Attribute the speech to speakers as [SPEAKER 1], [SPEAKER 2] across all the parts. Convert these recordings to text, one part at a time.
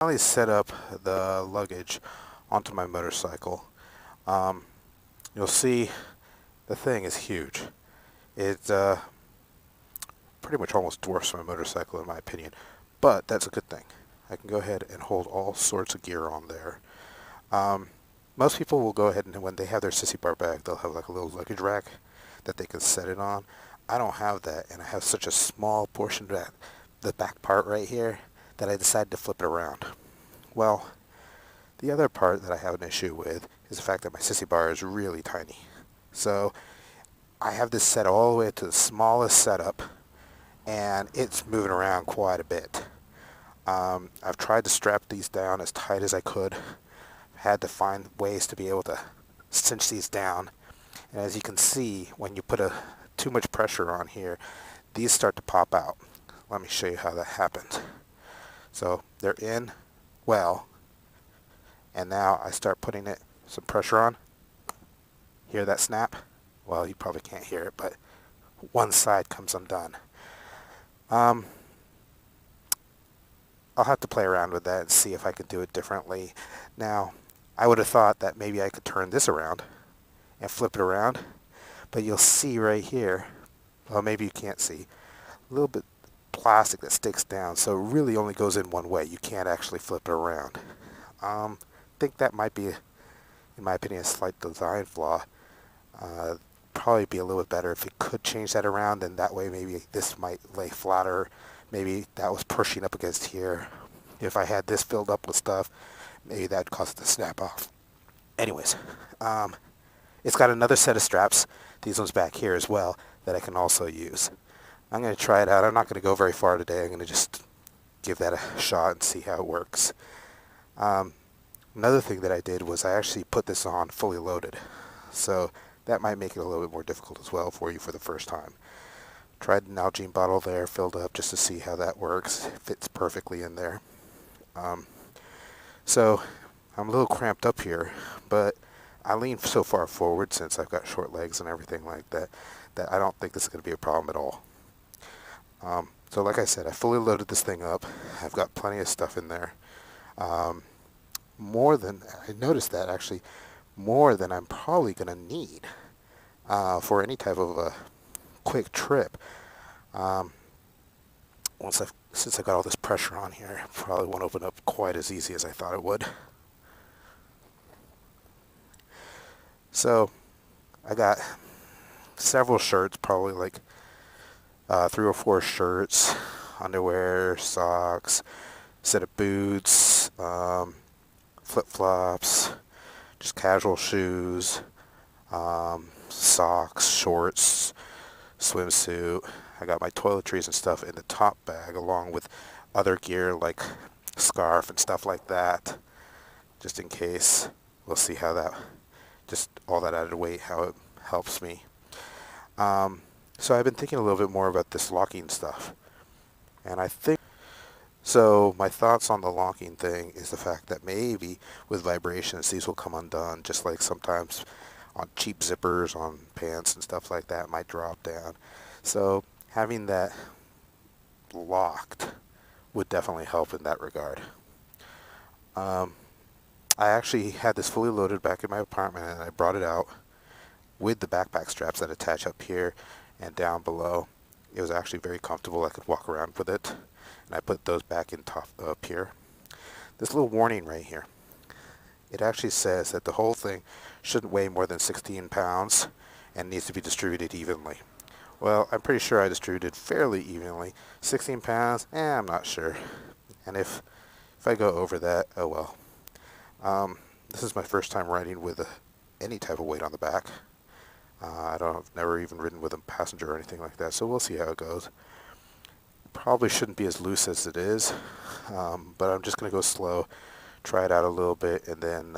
[SPEAKER 1] finally set up the luggage onto my motorcycle. You'll see the thing is huge. It pretty much almost dwarfs my motorcycle in my opinion, but that's a good thing. I can go ahead and hold all sorts of gear on there. Most people will go ahead and when they have their Sissy bar bag, they'll have like a little luggage rack that they can set it on. I don't have that, and I have such a small portion of that, the back part right here, that I decided to flip it around. Well, the other part that I have an issue with is the fact that my Sissy bar is really tiny. So I have this set all the way to the smallest setup, and it's moving around quite a bit. I've tried to strap these down as tight as I could. Had to find ways to be able to cinch these down. And as you can see, when you put too much pressure on here, these start to pop out. Let me show you how that happens. So they're in well, and now I start putting some pressure on. Hear that snap? Well, you probably can't hear it, but one side comes undone. I'll have to play around with that and see if I can do it differently. Now, I would have thought that maybe I could turn this around and flip it around, but you'll see right here, well, maybe you can't see, a little bit plastic that sticks down, so it really only goes in one way. You can't actually flip it around. I think that might be, in my opinion, a slight design flaw. Probably be a little bit better if it could change that around, and that way maybe this might lay flatter. Maybe that was pushing up against here. If I had this filled up with stuff, maybe that'd cause it to snap off. Anyways, it's got another set of straps, these ones back here as well, that I can also use. I'm going to try it out. I'm not going to go very far today. I'm going to just give that a shot and see how it works. Another thing that I did was I actually put this on fully loaded. So that might make it a little bit more difficult as well for you for the first time. Tried an Nalgene bottle there, filled up just to see how that works. It fits perfectly in there. So I'm a little cramped up here, but I lean so far forward since I've got short legs and everything like that, that I don't think this is going to be a problem at all. So like I said, I fully loaded this thing up. I've got plenty of stuff in there. I noticed that actually, more than I'm probably going to need for any type of a quick trip. Since I got all this pressure on here, it probably won't open up quite as easy as I thought it would. So I got several shirts, probably like 3 or 4 shirts, underwear, socks, set of boots, flip-flops, just casual shoes, socks, shorts, swimsuit. I got my toiletries and stuff in the top bag along with other gear like scarf and stuff like that, just in case. We'll see how that, just all that added weight, how it helps me. So I've been thinking a little bit more about this locking stuff, and I think, so my thoughts on the locking thing is the fact that maybe with vibrations these will come undone, just like sometimes on cheap zippers on pants and stuff like that might drop down. So having that locked would definitely help in that regard. I actually had this fully loaded back in my apartment, and I brought it out with the backpack straps that attach up here and down below. It was actually very comfortable. I could walk around with it, and I put those back in top up here. This little warning right here, it actually says that the whole thing shouldn't weigh more than 16 pounds and needs to be distributed evenly. Well, I'm pretty sure I distributed fairly evenly. 16 pounds, I'm not sure. And if I go over that, oh well. This is my first time riding with any type of weight on the back. I've never even ridden with a passenger or anything like that, so we'll see how it goes. Probably shouldn't be as loose as it is, but I'm just going to go slow, try it out a little bit, and then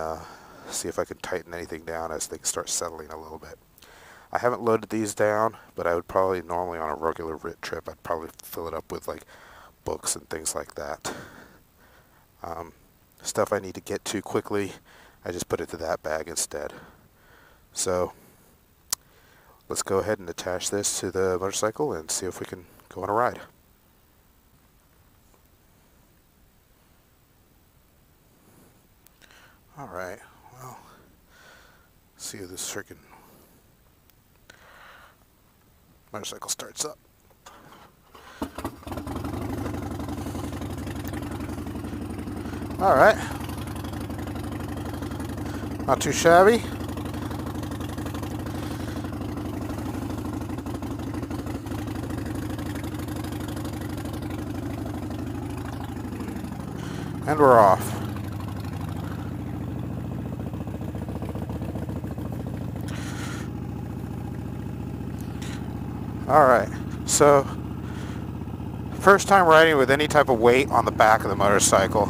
[SPEAKER 1] see if I can tighten anything down as things start settling a little bit. I haven't loaded these down, but I would probably normally on a regular RIT trip, I'd probably fill it up with like books and things like that. Stuff I need to get to quickly, I just put it to that bag instead. So let's go ahead and attach this to the motorcycle and see if we can go on a ride. Alright, well, see if this freaking motorcycle starts up. Alright. Not too shabby. And we're off. Alright, so first time riding with any type of weight on the back of the motorcycle.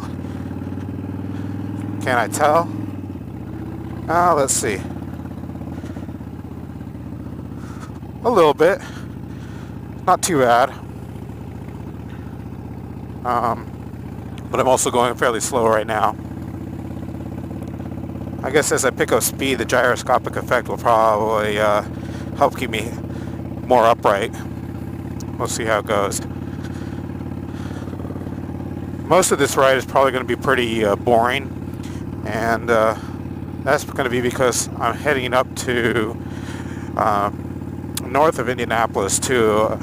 [SPEAKER 1] Can I tell? Let's see. A little bit. Not too bad. But I'm also going fairly slow right now. I guess as I pick up speed, the gyroscopic effect will probably help keep me more upright. We'll see how it goes. Most of this ride is probably going to be pretty boring, and that's going to be because I'm heading up to north of Indianapolis to a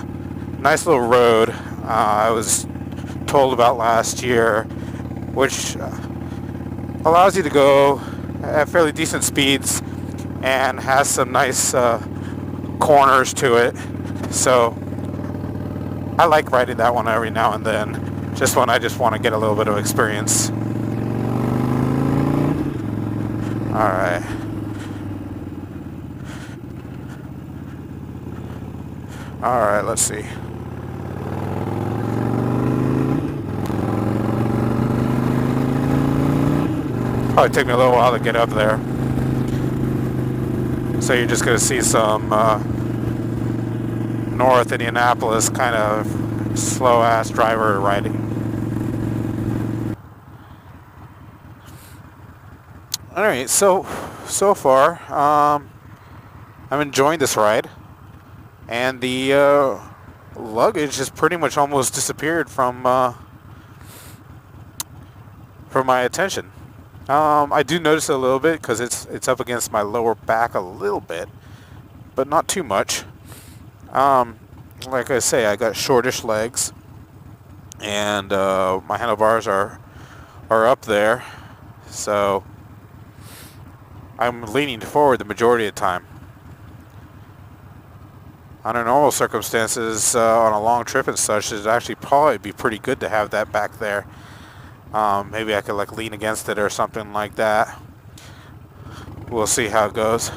[SPEAKER 1] nice little road I was told about last year, which allows you to go at fairly decent speeds and has some nice corners to it. So I like riding that one every now and then, just when I just want to get a little bit of experience. Alright. Alright, let's see. Probably take me a little while to get up there. So you're just going to see some North Indianapolis kind of slow-ass driver riding. Alright, so far, I'm enjoying this ride. And the luggage has pretty much almost disappeared from my attention. I do notice it a little bit because it's up against my lower back a little bit, but not too much. Like I say, I got shortish legs, and my handlebars are up there, so I'm leaning forward the majority of the time. Under normal circumstances, on a long trip and such, it'd actually probably be pretty good to have that back there. Maybe I could like lean against it or something like that. We'll see how it goes.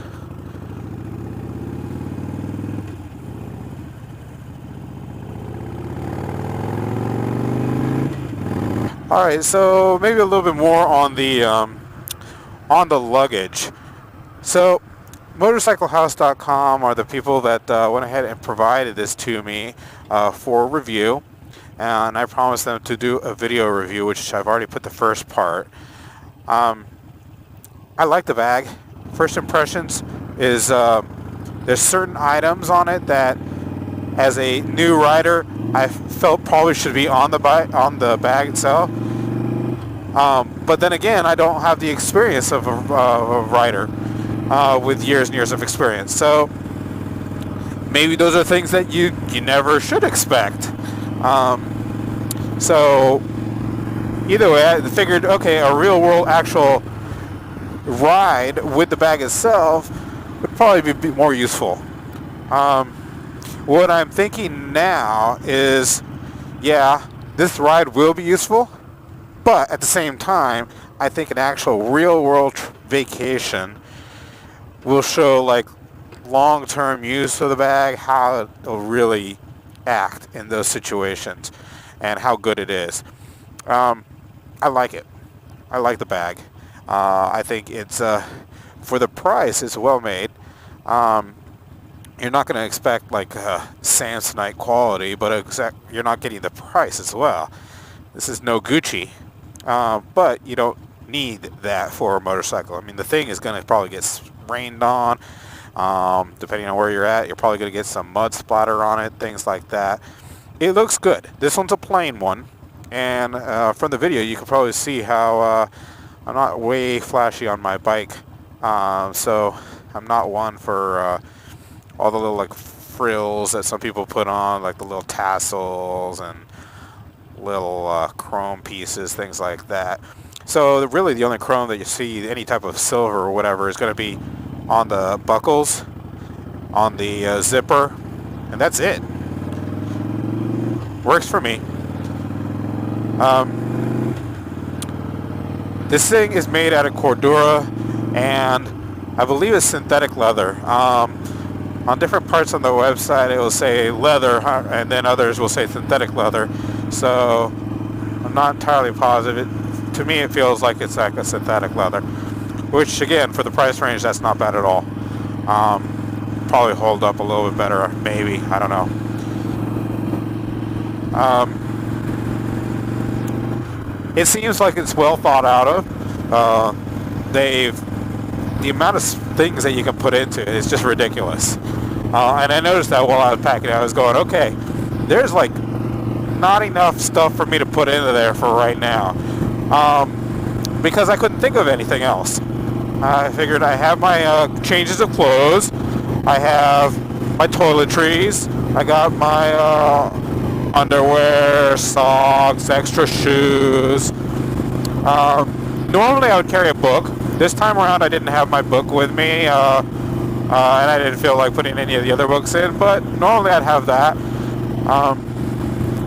[SPEAKER 1] Alright, so maybe a little bit more on the luggage. So motorcyclehouse.com are the people that went ahead and provided this to me for review. And I promised them to do a video review, which I've already put the first part. I like the bag. First impressions is there's certain items on it that, as a new rider, I felt probably should be on the bag itself. But then again, I don't have the experience of a rider with years and years of experience. So maybe those are things that you never should expect. So either way, I figured, okay, a real world actual ride with the bag itself would probably be more useful. What I'm thinking now is, yeah, this ride will be useful, but at the same time, I think an actual real world vacation will show like long-term use of the bag, how it'll really act in those situations, and how good it is. I like it. I like the bag. I think it's for the price, it's well made. You're not going to expect like Samsonite quality, but you're not getting the price as well. This is no Gucci, but you don't need that for a motorcycle. I mean, the thing is going to probably get rained on. Depending on where you're at, you're probably going to get some mud splatter on it, things like that. It looks good. This one's a plain one, and from the video you can probably see how I'm not way flashy on my bike, so I'm not one for all the little like frills that some people put on, like the little tassels and little chrome pieces, things like that. So really the only chrome that you see, any type of silver or whatever, is going to be on the buckles, on the zipper, and that's it. Works for me. This thing is made out of Cordura, and I believe it's synthetic leather. On different parts on the website it will say leather, and then others will say synthetic leather. So I'm not entirely positive. To me it feels like it's like a synthetic leather, which again, for the price range, that's not bad at all. Probably hold up a little bit better, maybe, I don't know. It seems like it's well thought out of. The amount of things that you can put into it is just ridiculous. And I noticed that while I was packing it, I was going, okay, there's like not enough stuff for me to put into there for right now, because I couldn't think of anything else. I figured I have my changes of clothes, I have my toiletries, I got my underwear, socks, extra shoes. Normally I would carry a book. This time around I didn't have my book with me, and I didn't feel like putting any of the other books in, but normally I'd have that.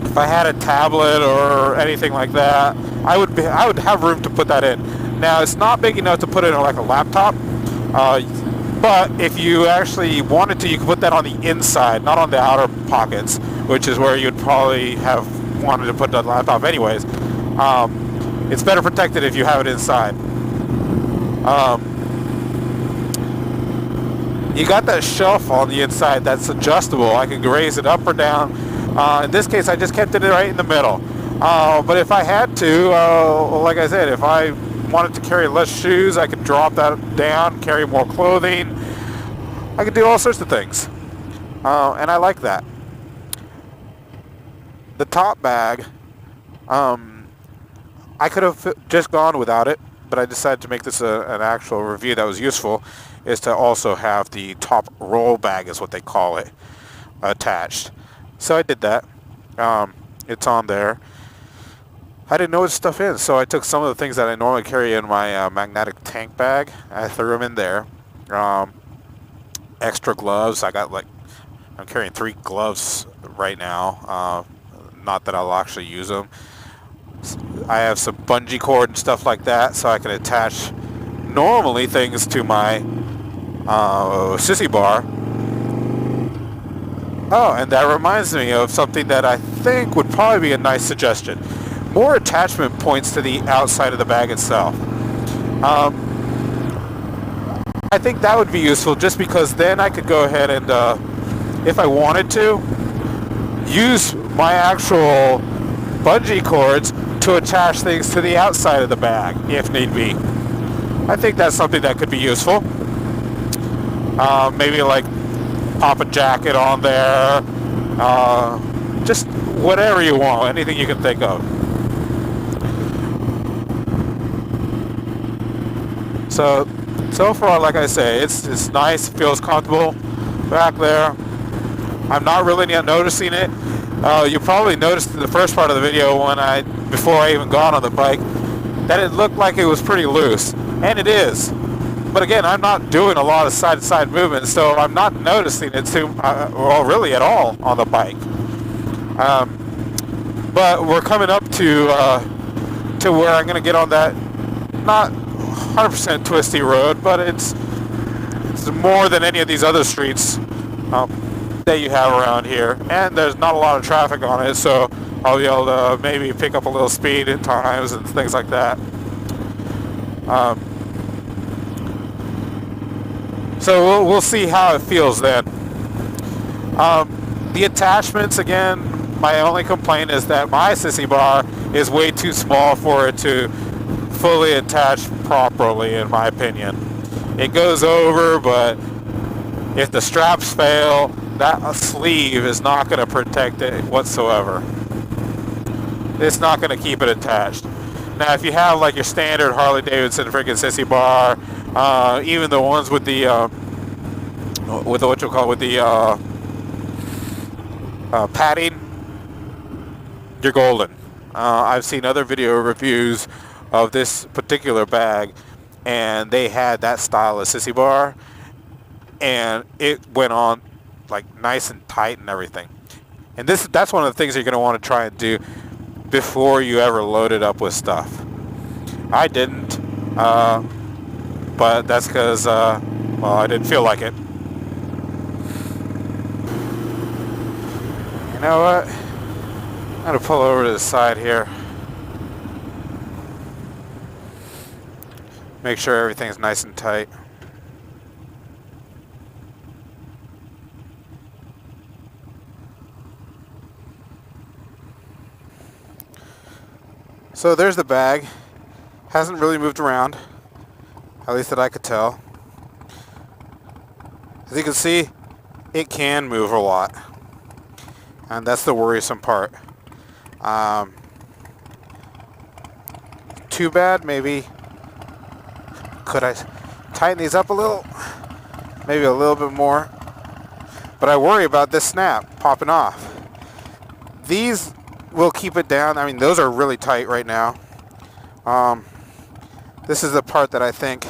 [SPEAKER 1] If I had a tablet or anything like that, I would have room to put that in. Now it's not big enough to put it in like a laptop, but if you actually wanted to, you could put that on the inside, not on the outer pockets, which is where you'd probably have wanted to put the laptop anyways. It's better protected if you have it inside. You got that shelf on the inside that's adjustable. I can raise it up or down. In this case, I just kept it right in the middle. But if I had to, like I said, if I wanted to carry less shoes, I could drop that down, carry more clothing. I could do all sorts of things. And I like that. The top bag, I could have just gone without it, but I decided to make this an actual review that was useful, is to also have the top roll bag, is what they call it, attached. So I did that. It's on there. I didn't know what stuff in, so I took some of the things that I normally carry in my magnetic tank bag. I threw them in there. Extra gloves. I'm carrying 3 gloves right now. Not that I'll actually use them. I have some bungee cord and stuff like that, so I can attach normally things to my Sissy bar. Oh, and that reminds me of something that I think would probably be a nice suggestion. More attachment points to the outside of the bag itself. I think that would be useful, just because then I could go ahead and, if I wanted to, use my actual bungee cords to attach things to the outside of the bag, if need be. I think that's something that could be useful. Maybe like pop a jacket on there, just whatever you want, anything you can think of. So far, like I say, it's nice, feels comfortable back there. I'm not really noticing it. You probably noticed in the first part of the video before I even got on the bike, that it looked like it was pretty loose, and it is. But again, I'm not doing a lot of side-to-side movement, so I'm not noticing it really at all on the bike. But we're coming up to where I'm going to get on that, not 100% twisty road, but it's more than any of these other streets that you have around here, and there's not a lot of traffic on it, so I'll be able to maybe pick up a little speed at times and things like that. So we'll see how it feels then. The attachments, again, my only complaint is that my Sissy bar is way too small for it to fully attach properly, in my opinion. It goes over, but if the straps fail, that sleeve is not going to protect it whatsoever. It's not going to keep it attached. Now, if you have like your standard Harley Davidson freaking Sissy bar, even the ones with the what you call it, with the padding, you're golden. I've seen other video reviews of this particular bag, and they had that style of Sissy bar, and it went on like nice and tight and everything. And that's one of the things you're going to want to try and do before you ever load it up with stuff. I didn't, but that's because, well, I didn't feel like it. You know what? I'm going to pull over to the side here. Make sure everything's nice and tight. So there's the bag. Hasn't really moved around, at least that I could tell. As you can see, it can move a lot, and that's the worrisome part. Too bad, maybe. Could I tighten these up a little? Maybe a little bit more. But I worry about this snap popping off. These will keep it down. I mean, those are really tight right now. This is the part that I think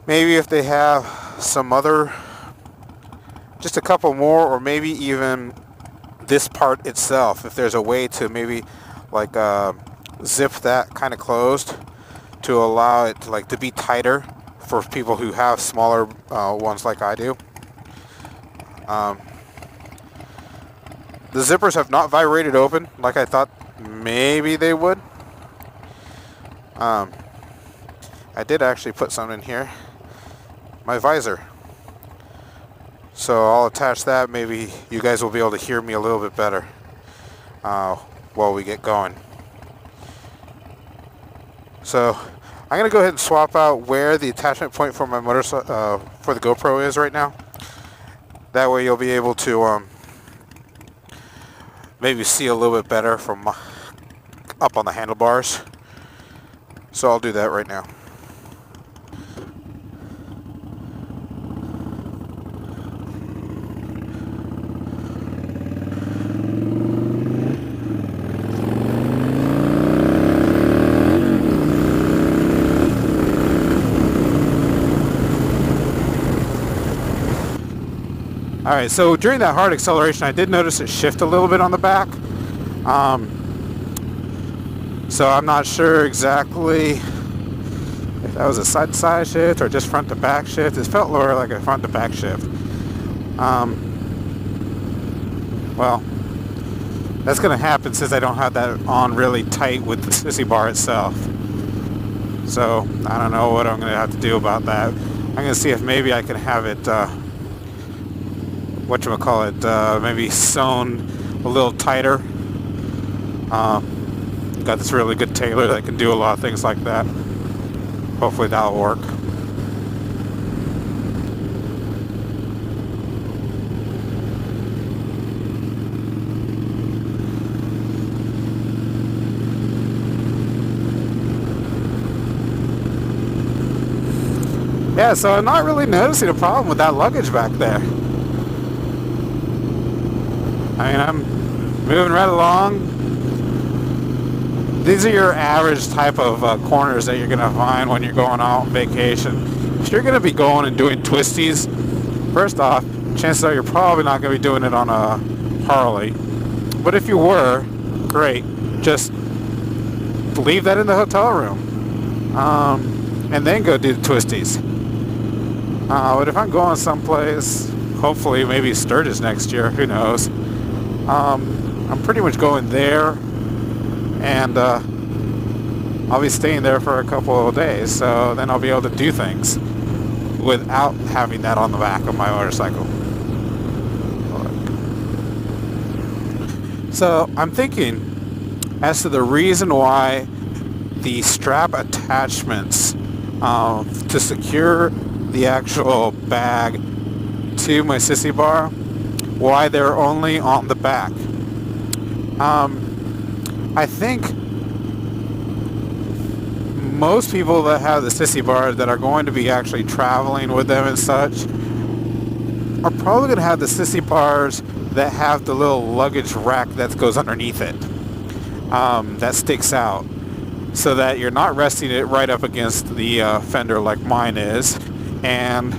[SPEAKER 1] maybe if they have some other, just a couple more, or maybe even this part itself, if there's a way to maybe like zip that kind of closed to allow it to, like, to be tighter for people who have smaller ones like I do. The zippers have not vibrated open like I thought maybe they would. I did actually put some in here. My visor. So I'll attach that. Maybe you guys will be able to hear me a little bit better while we get going. So I'm going to go ahead and swap out where the attachment point for my motorcycle, for the GoPro is right now. That way you'll be able to maybe see a little bit better from up on the handlebars. So I'll do that right now. Alright, so during that hard acceleration I did notice it shift a little bit on the back. So I'm not sure exactly if that was a side-to-side shift or just front-to-back shift. It felt more like a front-to-back shift. Well, that's going to happen since I don't have that on really tight with the Sissy bar itself. So I don't know what I'm going to have to do about that. I'm going to see if maybe I can have it maybe sewn a little tighter. Got this really good tailor that can do a lot of things like that. Hopefully that'll work. Yeah, so I'm not really noticing a problem with that luggage back there. I mean, I'm moving right along. These are your average type of corners that you're going to find when you're going out on vacation. If you're going to be going and doing twisties, first off, chances are you're probably not going to be doing it on a Harley. But if you were, great. Just leave that in the hotel room. And then go do the twisties. But if I'm going someplace, hopefully maybe Sturgis next year, who knows. I'm pretty much going there, and I'll be staying there for a couple of days, so then I'll be able to do things without having that on the back of my motorcycle. So I'm thinking as to the reason why the strap attachments to secure the actual bag to my Sissy bar, why they're only on the back. I think most people that have the Sissy bars that are going to be actually traveling with them and such are probably going to have the Sissy bars that have the little luggage rack that goes underneath it, that sticks out, so that you're not resting it right up against the fender like mine is, and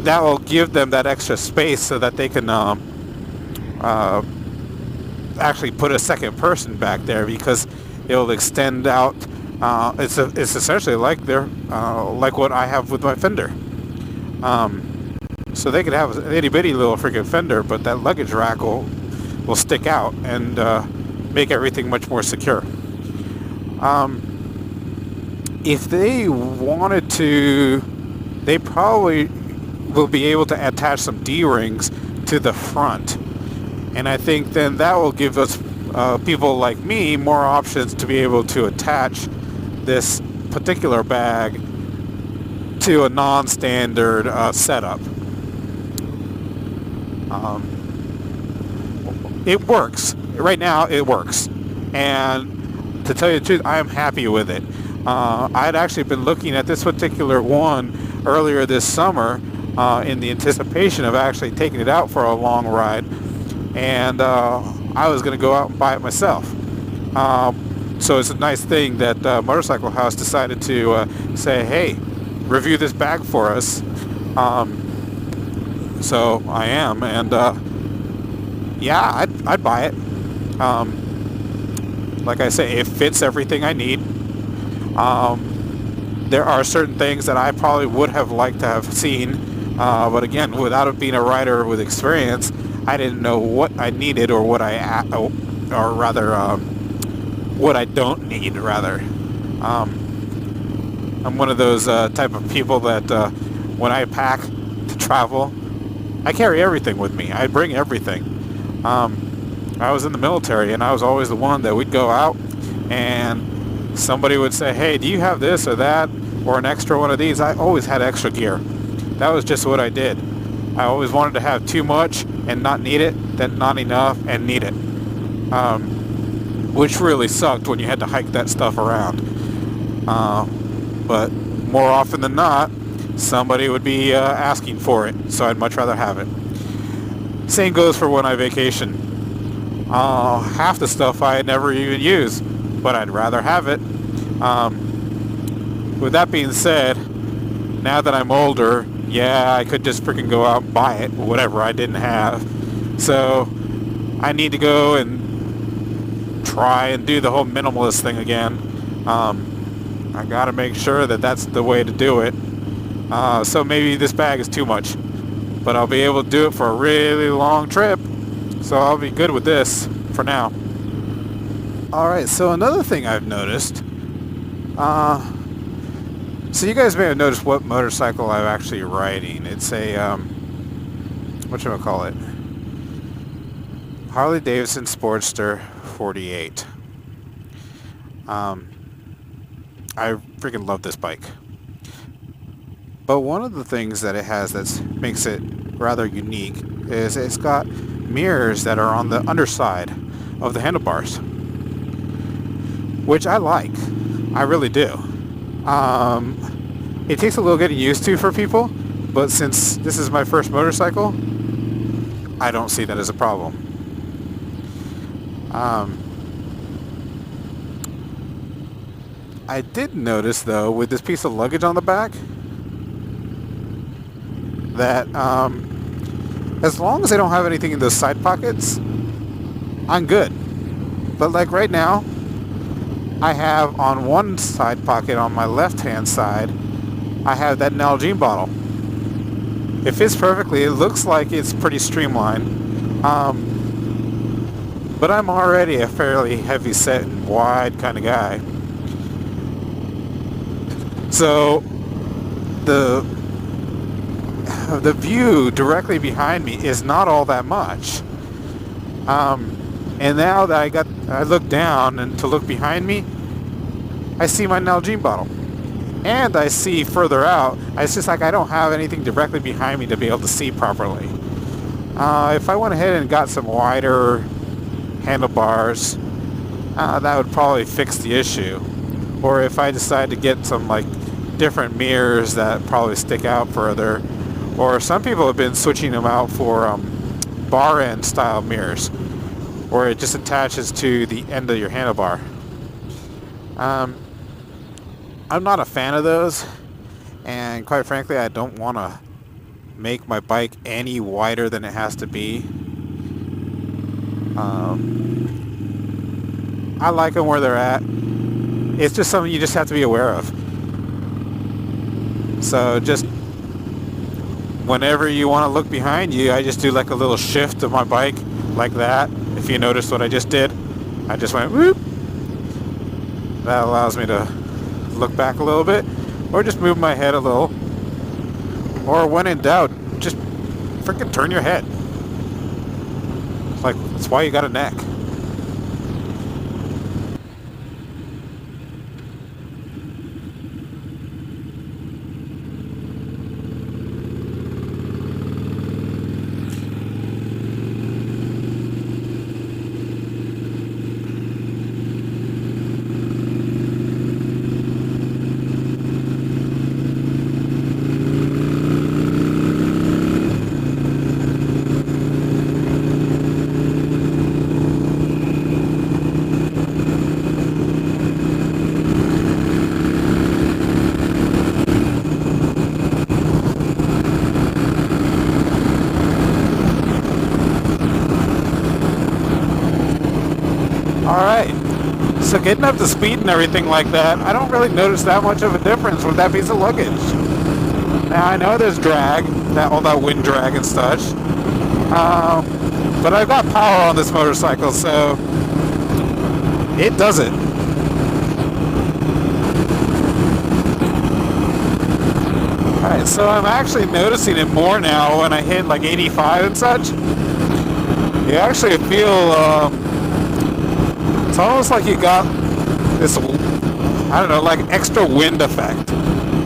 [SPEAKER 1] that will give them that extra space so that they can actually put a second person back there, because it'll extend out. It's essentially like like what I have with my fender. So they could have an itty bitty little freaking fender, but that luggage rack will stick out and make everything much more secure. If they wanted to, they probably will be able to attach some D-rings to the front, and I think then that will give us people like me more options to be able to attach this particular bag to a non-standard setup. It works. Right now it works, and to tell you the truth, I am happy with it. I had actually been looking at this particular one earlier this summer in the anticipation of actually taking it out for a long ride, and I was going to go out and buy it myself. So it's a nice thing that Motorcycle House decided to say, hey, review this bag for us. So I am, and yeah, I'd buy it. Like I say, it fits everything I need. There are certain things that I probably would have liked to have seen, but again, without it being a rider with experience, I didn't know what I needed, or what what I don't need, rather. I'm one of those type of people that when I pack to travel, I carry everything with me. I bring everything. I was in the military, and I was always the one that would go out, and somebody would say, hey, do you have this or that, or an extra one of these? I always had extra gear. That was just what I did. I always wanted to have too much and not need it, then not enough and need it. Which really sucked when you had to hike that stuff around. But more often than not, somebody would be asking for it, so I'd much rather have it. Same goes for when I vacation. Half the stuff I never even use, but I'd rather have it. With that being said, now that I'm older, yeah, I could just freaking go out and buy it, whatever I didn't have. So I need to go and try and do the whole minimalist thing again. I gotta make sure that that's the way to do it. So maybe this bag is too much, but I'll be able to do it for a really long trip, so I'll be good with this for now. Alright, so another thing I've noticed, so you guys may have noticed what motorcycle I'm actually riding. It's a, whatchamacallit? Harley Davidson Sportster 48. I freaking love this bike. But one of the things that it has that makes it rather unique is it's got mirrors that are on the underside of the handlebars, which I like. I really do. It takes a little getting used to for people, but since this is my first motorcycle, I don't see that as a problem. I did notice, though, with this piece of luggage on the back, that as long as I don't have anything in those side pockets, I'm good. But like right now, I have on one side pocket on my left hand side, I have that Nalgene bottle. It fits perfectly. It looks like it's pretty streamlined, but I'm already a fairly heavy set and wide kind of guy. So the view directly behind me is not all that much. And now that I look down and to look behind me, I see my Nalgene bottle. And I see further out. It's just like I don't have anything directly behind me to be able to see properly. If I went ahead and got some wider handlebars, that would probably fix the issue. or if I decide to get some like different mirrors that probably stick out further, or some people have been switching them out for bar end style mirrors, where it just attaches to the end of your handlebar. I'm not a fan of those, and quite frankly I don't want to make my bike any wider than it has to be. I like them where they're at. It's just something you just have to be aware of. So just whenever you want to look behind you, I just do like a little shift of my bike like that. If you noticed what I just did, I just went whoop. That allows me to look back a little bit, or just move my head a little, or when in doubt, just freaking turn your head. Like, that's why you got a neck. Alright, so getting up to speed and everything like that, I don't really notice that much of a difference with that piece of luggage. Now I know there's drag, all that wind drag and such, but I've got power on this motorcycle, so it does it. Alright, so I'm actually noticing it more now when I hit like 85 and such. You actually feel, it's almost like you got this, I don't know, like extra wind effect.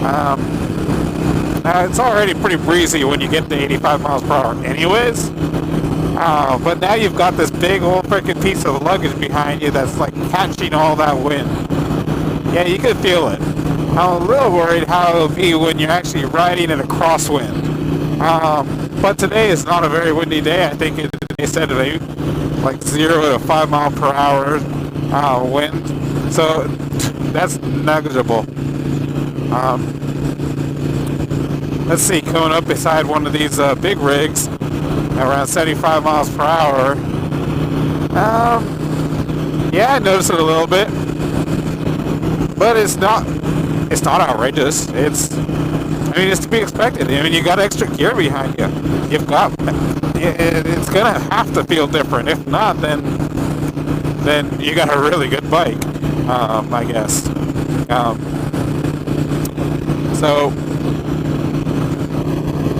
[SPEAKER 1] Now it's already pretty breezy when you get to 85 miles per hour anyways. But now you've got this big old freaking piece of luggage behind you that's like catching all that wind. Yeah, you can feel it. I'm a little worried how it'll be when you're actually riding in a crosswind. But today is not a very windy day. I think they said it like 0 to 5 mile per hour wind, so that's negligible. Let's see, coming up beside one of these big rigs around 75 miles per hour. Yeah, I noticed it a little bit, but it's not outrageous. It's to be expected. I mean, you got extra gear behind you. It's gonna have to feel different. If not, then you got a really good bike, I guess. So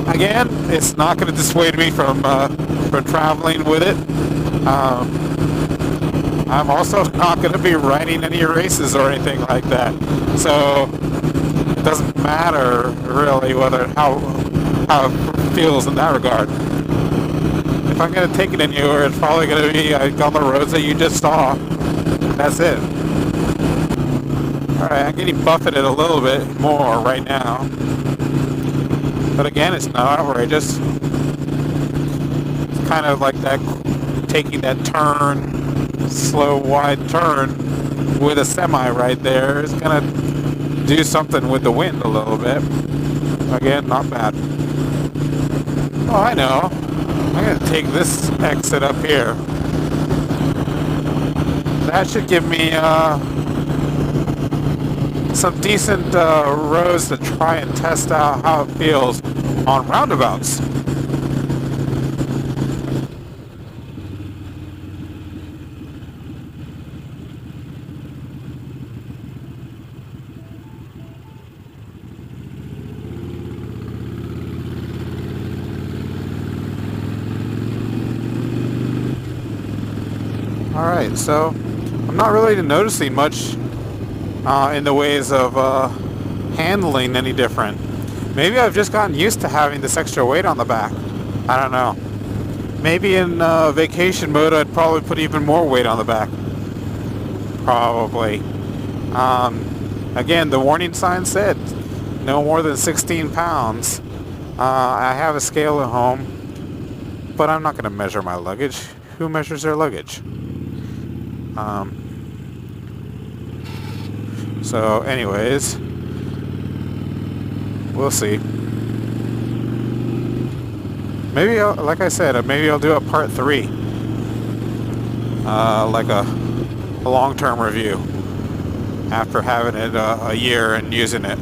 [SPEAKER 1] again, it's not going to dissuade me from traveling with it. I'm also not going to be riding any races or anything like that. So it doesn't matter really how it feels in that regard. If I'm going to take it anywhere, it's probably going to be on the roads that you just saw. That's it. Alright, I'm getting buffeted a little bit more right now. But again, it's not outrageous. It's kind of like that, taking that turn, slow, wide turn with a semi right there is going to do something with the wind a little bit. Again, not bad. Oh, I know. I'm going to take this exit up here. That should give me some decent roads to try and test out how it feels on roundabouts. Alright, so I'm not really noticing much in the ways of handling any different. Maybe I've just gotten used to having this extra weight on the back. I don't know. Maybe in vacation mode I'd probably put even more weight on the back. Probably. Again, the warning sign said no more than 16 pounds. I have a scale at home, but I'm not going to measure my luggage. Who measures their luggage? So anyways, we'll see. Maybe, like I said, maybe I'll do a part 3. Like a long-term review after having it a year and using it.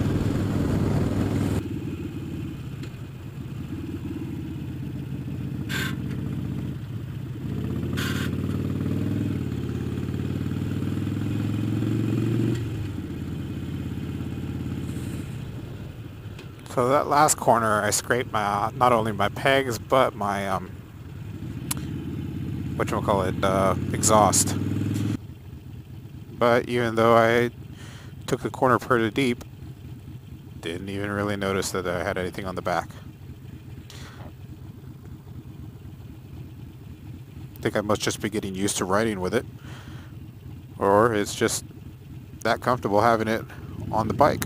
[SPEAKER 1] So that last corner, I scraped my not only my pegs but my whatchamacallit, exhaust. But even though I took the corner pretty deep, didn't even really notice that I had anything on the back. I think I must just be getting used to riding with it, or it's just that comfortable having it on the bike.